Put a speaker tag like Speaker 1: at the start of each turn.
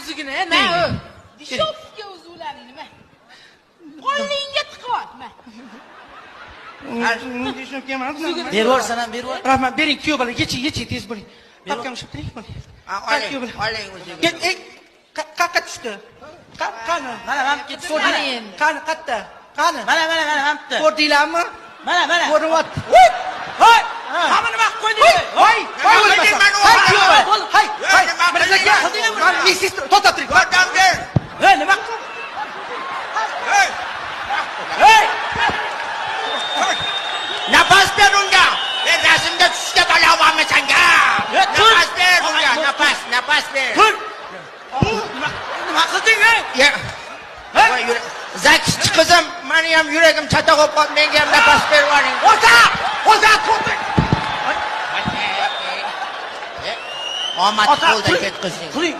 Speaker 1: uzugini, ma o. Dishofga uzularing nima? Qo'lingga tiqyapman.
Speaker 2: Dishofga emas.
Speaker 3: Bervorsan ham bervor.
Speaker 2: Rahmat, bering kuyov bola, yechi tez bo'ling. Papkam shaptiring bo'ling.
Speaker 4: Oling o'zingiz.
Speaker 2: Ket, qayerga tushdi? Qani?
Speaker 3: Mana ketib ko'rdinglar.
Speaker 2: Qani qayerda? Qani?
Speaker 3: Mana hamda.
Speaker 2: Ko'rdinglarmi?
Speaker 3: Mana.
Speaker 2: Ko'ryapti.
Speaker 3: Hoy! Hamma nima qilib qo'ydingiz?
Speaker 2: Hoy! Hay! Mirzaga qildinglarmi? Men sestra to'xtab turing.
Speaker 4: Yordam ber.
Speaker 3: Hey, nima?
Speaker 4: Hey! Nafas ber unga. Men rasmga tushishga tayyormanmi senga? Nafas ber unga, nafas ber.
Speaker 3: Tur. Nima qilding, ey?
Speaker 4: Zakishchi qizim, meni ham yuragim chatoq bo'lib qoldi. Menga ham nafas berib yuboring.
Speaker 2: O'za to'xta.
Speaker 4: Omad qo'ldan ketkizing.
Speaker 3: Turing.